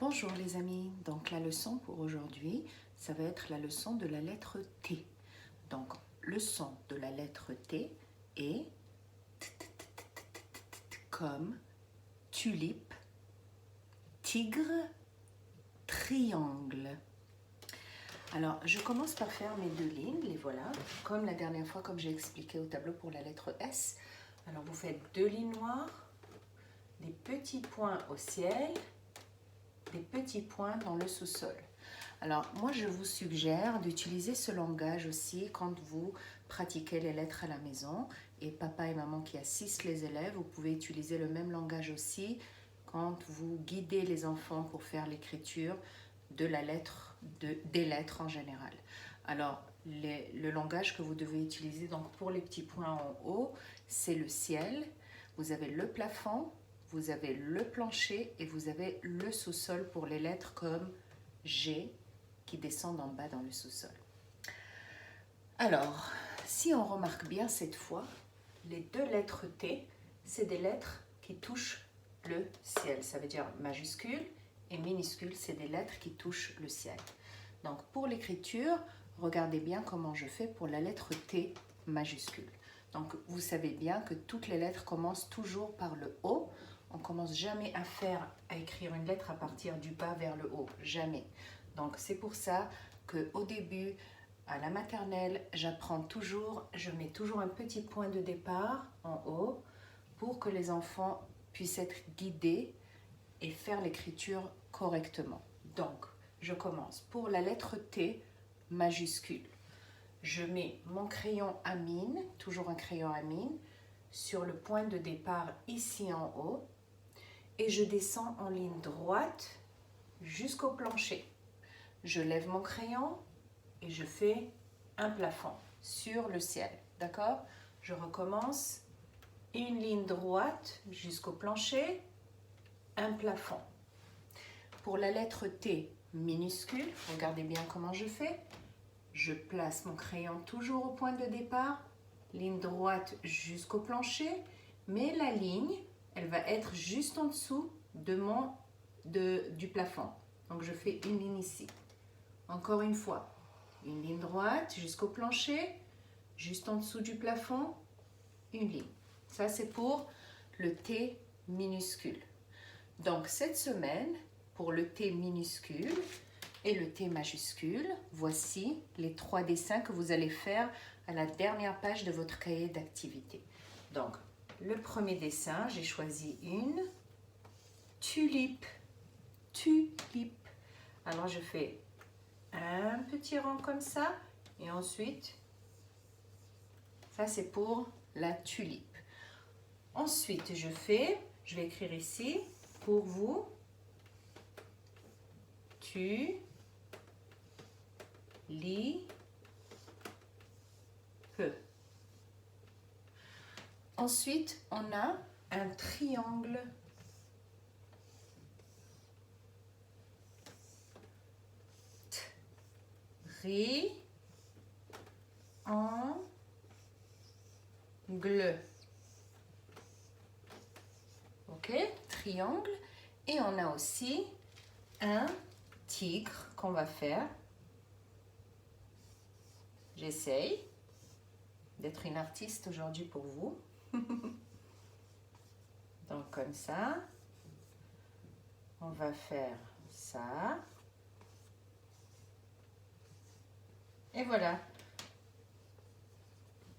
Bonjour les amis, donc la leçon pour aujourd'hui, ça va être la leçon de la lettre T. Donc le son de la lettre T est comme tulipe, tigre, triangle. Alors je commence par faire mes deux lignes, les voilà, comme la dernière fois, comme j'ai expliqué au tableau pour la lettre S. Alors vous faites deux lignes noires, des petits points au ciel, des petits points dans le sous-sol. Alors, moi, je vous suggère d'utiliser ce langage aussi quand vous pratiquez les lettres à la maison. Et papa et maman qui assistent les élèves, vous pouvez utiliser le même langage aussi quand vous guidez les enfants pour faire l'écriture de la lettre, des lettres en général. Alors, le langage que vous devez utiliser donc pour les petits points en haut, c'est le ciel. Vous avez le plafond, vous avez le plancher et vous avez le sous-sol pour les lettres comme G qui descendent en bas dans le sous-sol. Alors, si on remarque bien cette fois, les deux lettres T, c'est des lettres qui touchent le ciel. Ça veut dire majuscule et minuscule, c'est des lettres qui touchent le ciel. Donc pour l'écriture, regardez bien comment je fais pour la lettre T majuscule. Donc vous savez bien que toutes les lettres commencent toujours par le haut. On ne commence jamais à écrire une lettre à partir du bas vers le haut, jamais. Donc c'est pour ça qu'au début, à la maternelle, je mets toujours un petit point de départ en haut pour que les enfants puissent être guidés et faire l'écriture correctement. Donc, je commence pour la lettre T majuscule. Je mets mon crayon à mine, toujours un crayon à mine, sur le point de départ ici en haut et je descends en ligne droite jusqu'au plancher. Je lève mon crayon et je fais un plafond sur le ciel, d'accord? Je recommence, une ligne droite jusqu'au plancher, un plafond. Pour la lettre T minuscule, regardez bien comment je fais. Je place mon crayon toujours au point de départ, ligne droite jusqu'au plancher, mais la ligne, elle va être juste en dessous du plafond. Donc je fais une ligne ici. Encore une fois, une ligne droite jusqu'au plancher, juste en dessous du plafond, une ligne. Ça c'est pour le T minuscule. Donc cette semaine, pour le T minuscule et le T majuscule, voici les trois dessins que vous allez faire à la dernière page de votre cahier d'activité. Donc, le premier dessin, j'ai choisi une tulipe. Tulipe. Alors, je fais un petit rond comme ça et ensuite, ça c'est pour la tulipe. Ensuite, je vais écrire ici, pour vous, tulipe. Ensuite, on a un triangle. Triangle. Ok, triangle. Et on a aussi un tigre qu'on va faire. J'essaye d'être une artiste aujourd'hui pour vous. Donc comme ça, on va faire ça. Et voilà,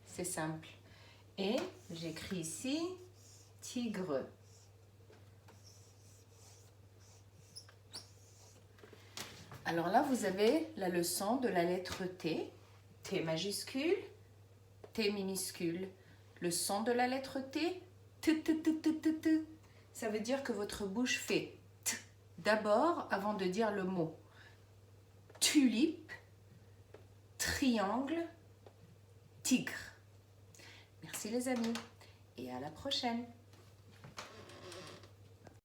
c'est simple. Et j'écris ici tigre. Alors là, vous avez la leçon de la lettre T, T majuscule, T minuscule. Le son de la lettre T, T, T, T, T, T, T. Ça veut dire que votre bouche fait T d'abord avant de dire le mot. Tulipe, triangle, tigre. Merci les amis et à la prochaine.